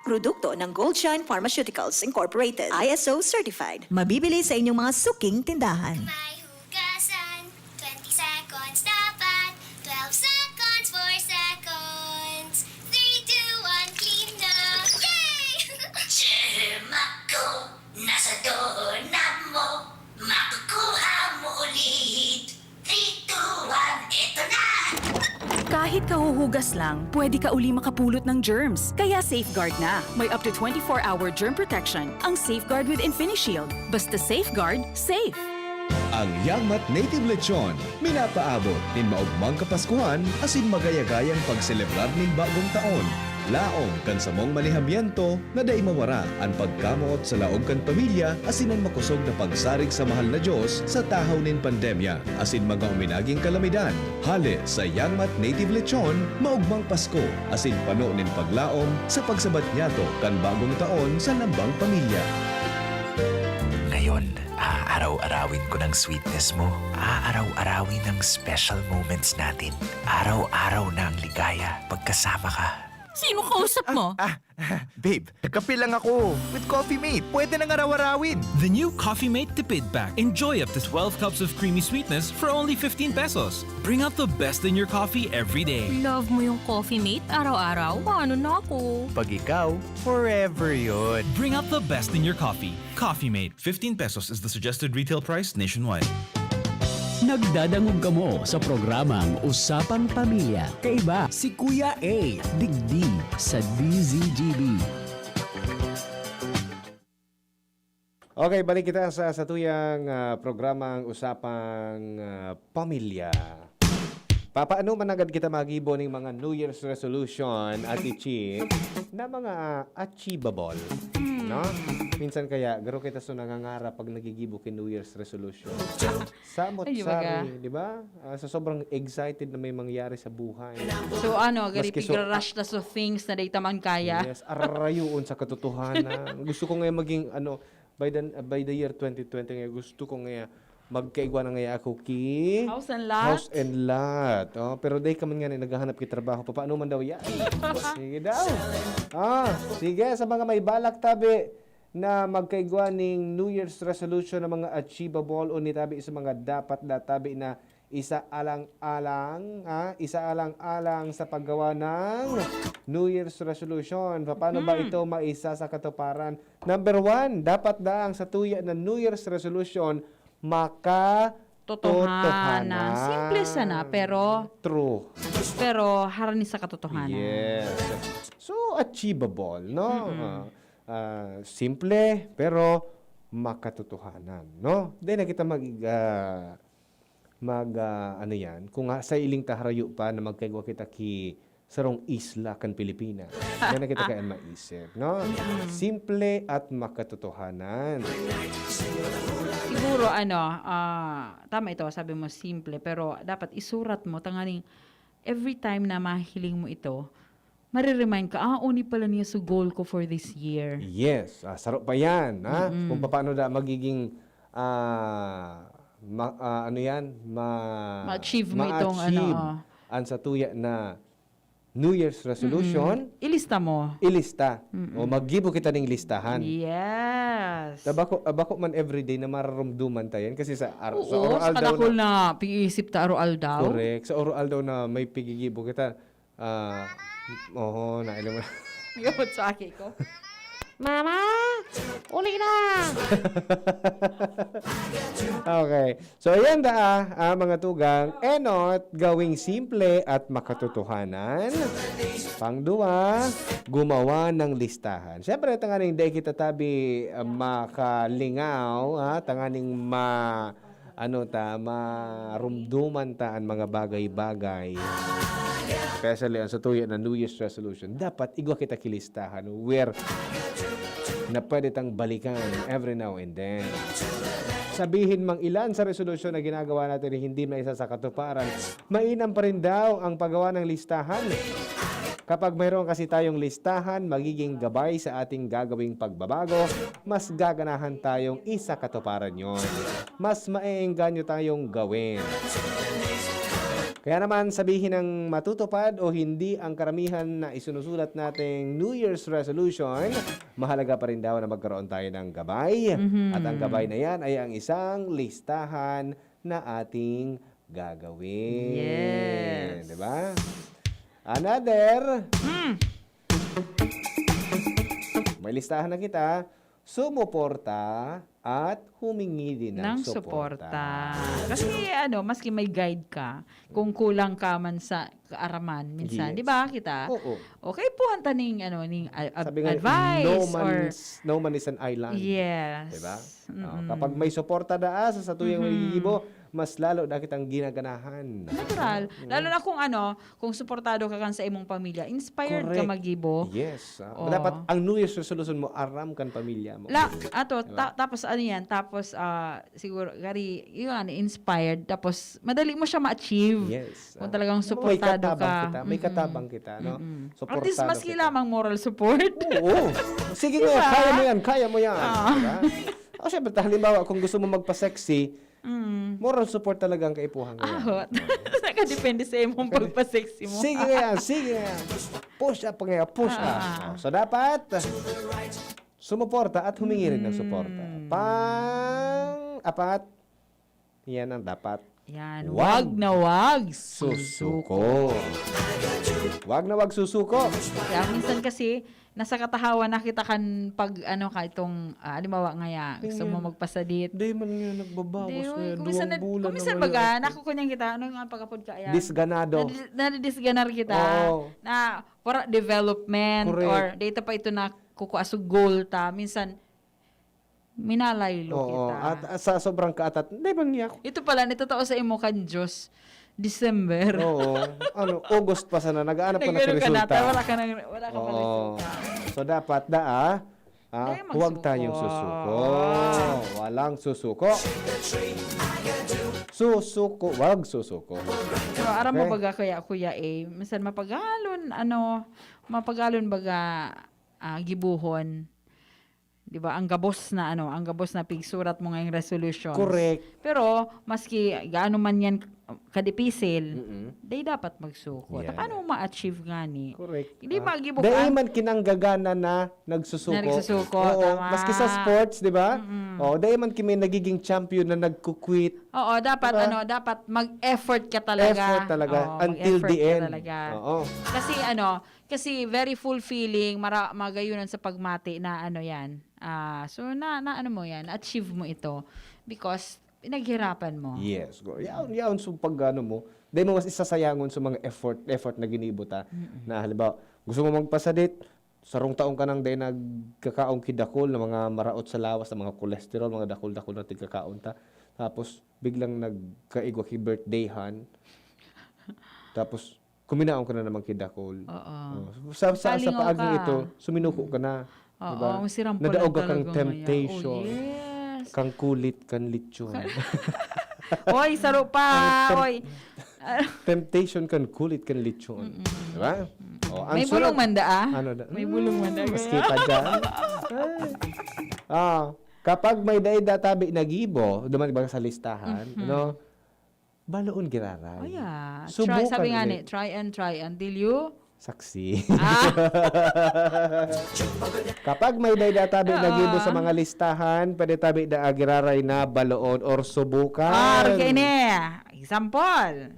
Produkto ng Goldshine Pharmaceuticals Incorporated. ISO certified. Mabibili sa inyong mga suking tindahan. Hugasan, 20 seconds dapat, 12 seconds, 4 seconds, 3, 2, 1, clean na! Yay! Ako, nasa doorknob mo, makukuha mo ulit. 3, 2, 1, eto na! Kahit kahuhugas lang, pwede ka uli makapulot ng germs. Kaya Safeguard na. May up to 24-hour germ protection ang Safeguard with InfiniShield. Basta Safeguard, safe. Ang Yangmat Native Lechon, minapaabot nin maugmang kapaskuhan asin magayagayang pagselebrar nin bagong taon. Laong kan sa mong manihamyento na day mawara ang pagkamot sa laog kan pamilya asin ang makusog na pagsarig sa mahal na Diyos sa tahaw nin pandemya asin mga uminaging kalamidad. Hali sa Yangmat Native Lechon, maugmang Pasko asin pano nin paglaom sa pagsabat niyato kan bagong taon sa lambang pamilya. Ngayon, aaraw-arawin ko ng sweetness mo. Aaraw-arawin ng special moments natin. Araw-araw na ang ligaya pagkasama ka. Sino kausap mo? Babe, kape lang ako. With Coffee Mate, pwede nang araw-arawin. The new Coffee Mate Tipid Pack. Enjoy up to 12 cups of creamy sweetness for only 15 pesos. Bring out the best in your coffee every day. Love mo yung Coffee Mate araw-araw? Ano na ako? Pag ikaw, forever yun. Bring out the best in your coffee. Coffee Mate. 15 pesos is the suggested retail price nationwide. Nagdadangog kamo sa programang Usapang Pamilya. Kaiba si Kuya A. Digdi sa DZGB. Okay, balik kita sa tuyang programang Usapang Pamilya. Papaano man agad kita magibo ng mga New Year's resolution at Chi na mga achievable. No? Minsan kaya, garo kita so nangangarap pag nagigibo kin New Year's resolution. Samot sari, di ba? Sa sobrang excited na may mangyari sa buhay. So gari rush na so things na data man kaya. Yes, arayuon sa katotohanan. Gusto ko ngayon maging by the year 2020 ngayon, gusto ko ngayon magkaigwa na ngayon ako ki House and Lot. House and Lot. Oh, pero day ka man nga naghahanap ki trabaho. Paano man daw yan? Sige daw. Sige, sa mga may balak tabi na magkaigwa ning New Year's resolution na mga achievable o nitabi sa mga dapat na tabi na isaalang-alang sa paggawa ng New Year's resolution. Paano ba ito maisa sa katuparan? Number 1, dapat daang sa tuya na New Year's resolution totohanan. Simple sana, pero true. Pero harani sa katotohanan. Yes. So, achievable, no? Simple, pero makatotohanan, no? Then na kita kung sa iling taharayo pa na magkaigwa kita ki sarong isla kan Pilipinas. Then na kita kayan maisip, no? Simple at makatotohanan. Siguro tama ito, sabi mo simple, pero dapat isurat mo tanganing every time na mahiling mo ito, mariremind ka, uni pala niya sa goal ko for this year. Yes, sarap pa yan, ha? Kung paano magiging ma-achieve mo itong ang sa tuya na New Year's resolution. Ilista mo. O maggibo kita ng listahan. Yes. Bako man everyday na mararamduman tayo kasi sa oral daw na piisip ta oral daw. Correct. Sa oral daw na may pigigibo kita. Na ilang mo. Gamot sa aki ko. Mama, uli na! Okay. So, ayan mga tugang. Enot, gawing simple at makatotohanan. Pangdua, gumawa ng listahan. Siyempre, tanganing day kita tabi makalingaw, tanganing marumduman ta ang mga bagay-bagay. Especially sa tuya na New Year's resolution, dapat igwa kita kilistahan where na pwede tang balikan every now and then. Sabihin mang ilan sa resolution na ginagawa natin hindi na isa sa katuparan, mainam pa rin daw ang paggawa ng listahan. Kapag mayroon kasi tayong listahan, magiging gabay sa ating gagawing pagbabago, mas gaganahan tayong isa katuparan yon. Mas maeengganyo tayong gawin. Kaya naman sabihin ng matutupad o hindi ang karamihan na isinusulat nating New Year's resolution, mahalaga pa rin daw na magkaroon tayo ng gabay. At ang gabay na yan ay ang isang listahan na ating gagawin. Yes. Diba? Another. May listahan na kita. Sumuporta at humingi din ng suporta. Kasi maski may guide ka, kung kulang ka man sa kaaraman minsan, Yes. di ba kita? Oo. Okay po ning Sabi nga, advice no man is an island. Yes. Diba? Kapag may suporta na sa tuyang magigibo, mas lalo na kitang ginaganahan. Natural. Lalo na kung suportado ka kan sa imong pamilya, inspired ka Correct. magibo. Yes. Oo. Dapat ang New Year's resolution mo, aram kan pamilya mo. Diba? Tapos siguro inspired, tapos madali mo siya ma-achieve. Yes. Kung talagang suportado ka. May katabang kita, no? At least Suportado maski kita. lamang moral support. Oo. Sige Diba? nga, kaya mo yan. Diba? O syempre, halimbawa, kung gusto mo magpa-sexy, moral support talaga ang kaipuhan ko. Ahot. Nakadepende sa imong pagpa-sexy mo. Sige nga. Push up nga, push up. So dapat, sumuporta at humingi rin ng suporta. Pang-apat, yan ang dapat. Yan, wag na wag Susuko. Wag na wag susuko. Kaya minsan kasi, nasa katahawan na kita kan pag itong, halimbawa gusto mo magpasadit. Di man nga nagbabawas na Kumisan baga, nakukunyang kita, ano nga pagkapod ka yan? Disganado. Nadidisganar kita. Oo. Na, para development, Correct. or data pa ito na kukuasog goal ta. Minsan, minalaylo kita. At sa sobrang kaatat, di ba niya? Ito pala, nitotoo sa imo kan Diyos, December. Oo. August pa sana, nag-aanap pa na sa Nagano ka resulta. wala ka pa resulta. So dapat huwag tayong susuko. Walang susuko. Wag susuko. So, aram mo baga kuya minsan mapagalon baga gibuhon. 'Di ba? Ang gabos na pigsurat mo ngayong resolutions. Correct. Pero maski gaano man yan kadipisil, day dapat magsuko. Yeah. Paano mo ma-achieve gani? Correct. Hindi magibo Dahil man kinanggagana na nagsusuko. Oo, tama. maski sa sports, 'di ba? Dahil man kimi nagiging champion na nagkukwit. Oo, dapat diba? dapat mag-effort ka talaga. Effort talaga until mag-effort the ka end. Talaga. Oo. Kasi very fulfilling, magayunan sa pagmati na yan. So mo yan, achieve mo ito because pinaghirapan mo. Yes. Yaon so pag mo, dahil mo mas isasayangon sa mga effort na ginibuta. Na halimbawa, gusto mo magpasadit, sarong taong ka nang dahil nagkakaong kidakol na mga maraot sa lawas, na mga cholesterol, mga dakol-dakol na tigkakaon ta. Tapos, biglang nagkaigwa ki birthdayhan. Tapos, kuminaon ka na naman kidakol. Sa paagi ito, suminuko ka na. Oo, siram pa Nadaog ka lang kang talaga temptation. yes. Kang kulit, kang litsyon. Oy, saro pa. Oy. Temptation kan kulit kan litsyon. Diba? May bulong manda May bulong manda. Maski pa dyan. Kapag may daida-tabi na gibo, duman ba sa listahan, baloon giraray. Oh yeah. Subukan Sabi nga ulit. try until you Saksi. Kapag may daida-tabi na gibo sa mga listahan, pwede tabi na agiraray na baloon or subukan. okay na. Example.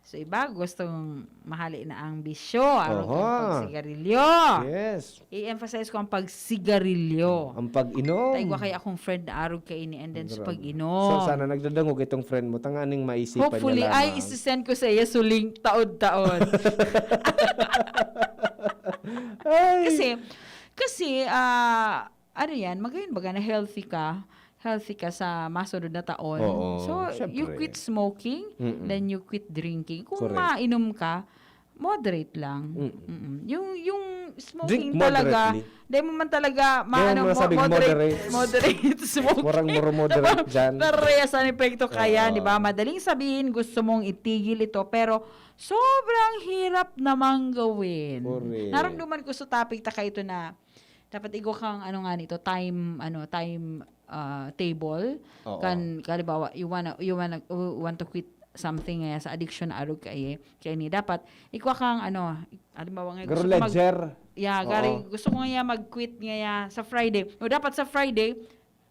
So iba gustong mahali na ang bisyo, ang pagsigarilyo. Yes. I-emphasize ko ang pagsigarilyo. Ang pag-inom. Taigwa kay akong friend na arog kay ini and then sa pag-inom. So sana nagdadangog itong friend mo, tanganing maisipan Hopefully, niya lamang. isi-send ko sa iya suling taon-taon. kasi magayon baga na healthy ka sa masunod na taon. Oo, So, syempre. you quit smoking, then you quit drinking. Kung Correct. mainom ka, moderate lang. Yung smoking Drink talaga, moderately. dahil mo man talaga, masabing moderate smoking. Warang moderate dyan. Parehas ang epekto kaya, di ba? Madaling sabihin, gusto mong itigil ito, pero sobrang hirap namang gawin. Correct. Naramdaman ko sa topic taka ito na dapat igo kang time table. Oo. Kan halimbawa you want to quit something sa addiction na arog kay ni dapat ikaw kang halimbawa nga Girl ledger. gari gusto ko nga mag-quit nga sa Friday. O dapat sa Friday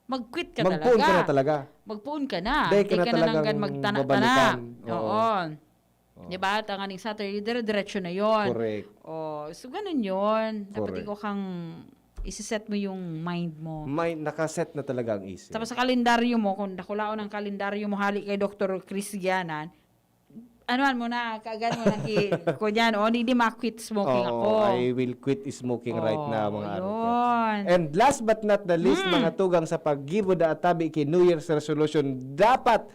mag-quit ka Mag-phone ka na talaga. Mag-phone ka na. Day ka na talagang babalikan. Oo. Diba? Tanganing Saturday, dire-diretso na yon. Correct. So ganun yon. Dapat Correct. ikaw kang isiset mo yung mind mo. Nakaset na talaga ang isip. Tapos sa kalendaryo mo, kung nakulaon ang kalendaryo mo, hali kay Dr. Chris Gianan, anuan mo na, kaagad mo na kunyan, hindi ma-quit smoking ako. I will quit smoking right now, mga yun. And last but not the least, mga tugang sa paggibod at tabi kay New Year's resolution, dapat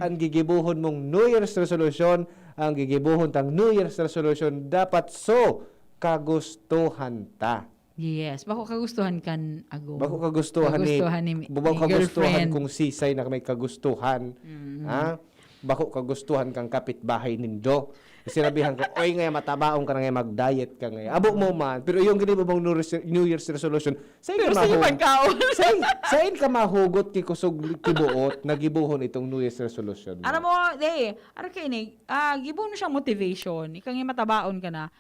ang gigibuhon mong New Year's resolution, ang gigibuhon tang New Year's resolution, dapat kagustuhan ta. Yes, bako kagustuhan kan ago. Bako kagustuhan ni girlfriend. Kung sisay na may kagustuhan. Ha? Bako kagustuhan kang kapitbahay nindo. Sinabihan ko, oy nga matabaong ka na nga mag-diet ka nga. Abo mo man. Pero yung gini mo bang New Year's resolution, sain ka mahugot ki kusog kibuot na gibuhon itong New Year's resolution. Ano mo, kay ni, gibuhon siyang motivation. Ikang matabaon ka na.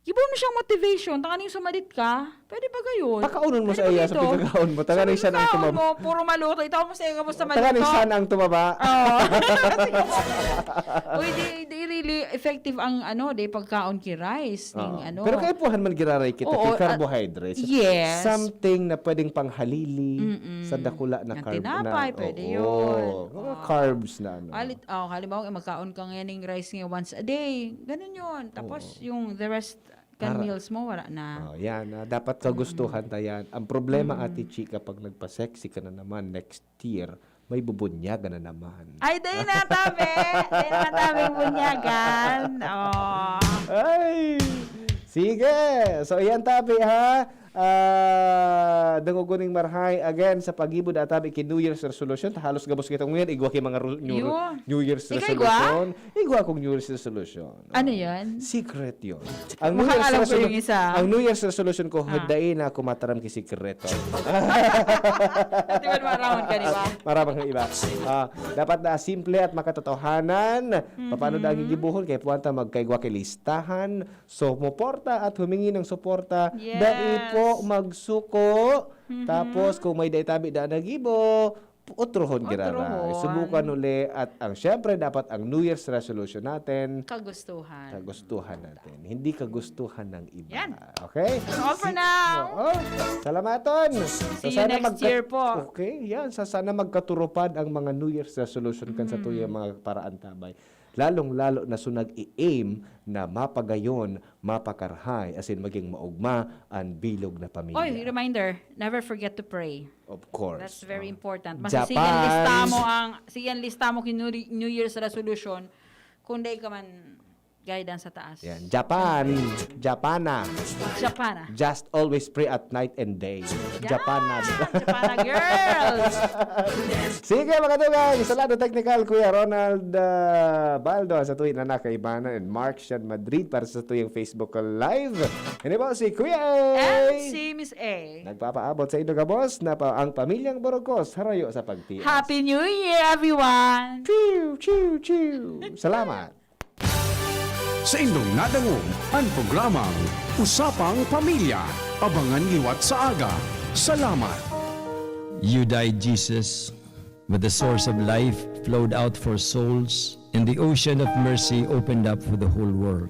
Gibuhon siyang motivation. Tanganing sumadit ka, pwede ba gayon? Pakaunon mo sa iya sa pagkakaon mo. Tanganing siya nang tumaba. mo, puro maluto. Itaw mo sa iya, kamusta maluto? Tanganing siya nang tumaba. Uy, di really effective ang pagkaon ki rice. Pero kaya puhan man giraray kita kay carbohydrates. Yes. Something na pwedeng panghalili sa dakula na carb na. Tinapay, pwede yun. Mga carbs na halimbawa, magkaon ka ngayon ng rice nga once a day. Ganun yun. Tapos yung the rest meals mo, wala na. Yan. Dapat kagustuhan ta yan. Ang problema, Ate Chi, kapag nagpa-sexy ka na naman next year, may bubunyagan na naman. Ay, di na tabi! Di na tabi bunyagan. Ay! Sige! So, yan tabi, ha? Danguguning marhay again sa pagibod at tabi ki New Year's resolution. Halos gabos kita ngayon. Igwa ki mga New Year's resolution. Igwa kong New Year's resolution. Ano yan? Secret yun. Ang New Year's resolution ko, huday na ako mataram ki sikreto. Di ba maramang ka, di ba? Maramang ka iba. Dapat na simple at makatotohanan. Paano na gigibuhon? Kaya puwanta magkaigwa ki listahan. So, muporta at humingi ng suporta. Dahil po magsuko. Tapos kung may daitabi na nagibo, utrohon girara. Subukan uli at syempre dapat ang New Year's resolution natin kagustuhan natin. Hindi kagustuhan ng iba. Yan. Okay? All for now. Salamaton. See you next year po. Okay, yan. Sana magkaturupad ang mga New Year's resolution kan sa tuyang mga paraan tabay. Lalong-lalo na sunag i-aim na mapagayon, mapakarhay, as in maging maugma ang bilog na pamilya. Oy, reminder, never forget to pray. Of course. That's very important. Mas Japan. siyan lista mo kin New Year's resolution kung day ka man guidance sa taas. Yan. Japana. Just always pray at night and day. Japana girls. Sige mga tugay, salado technical Kuya Ronald Baldo sa tuwing na nakaibanan and Mark Sean Madrid para sa tuwing Facebook Live. Hindi po si Kuya A. And si Miss A. Nagpapaabot sa inyo kabos na ang pamilyang Borokos harayo sa pagtiis. Happy New Year everyone. Chiu. Salamat. Sa inyong nadangog ang programang Usapang Pamilya. Abangan liwat sa aga. Salamat. You died, Jesus, but the source of life flowed out for souls, and the ocean of mercy opened up for the whole world.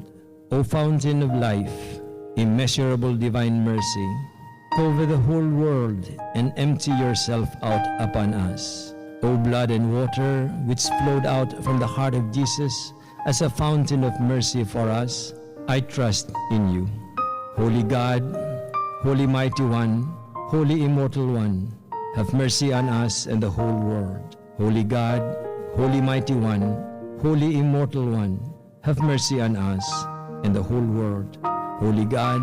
O fountain of life, immeasurable divine mercy, cover the whole world and empty yourself out upon us. O blood and water which flowed out from the heart of Jesus, as a fountain of mercy for us, I trust in you. Holy God, Holy Mighty One, Holy Immortal One, have mercy on us and the whole world. Holy God, Holy Mighty One, Holy Immortal One, have mercy on us and the whole world. Holy God,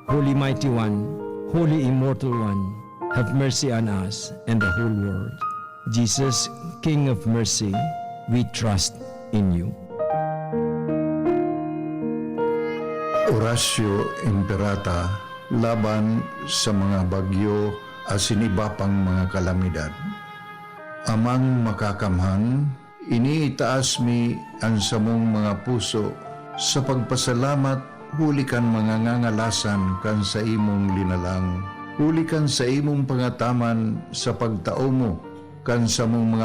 Holy Mighty One, Holy Immortal One, have mercy on us and the whole world. Jesus, King of mercy, we trust in you. Horacio Imperata laban sa mga bagyo at iba pang mga kalamidad. Amang makakamhan, iniitaas mi ang samong mga puso sa pagpasalamat huli kan mga ngangalasan kan sa imong linalang. Huli kan sa imong pangataman sa pagtao mo kan sa mong mga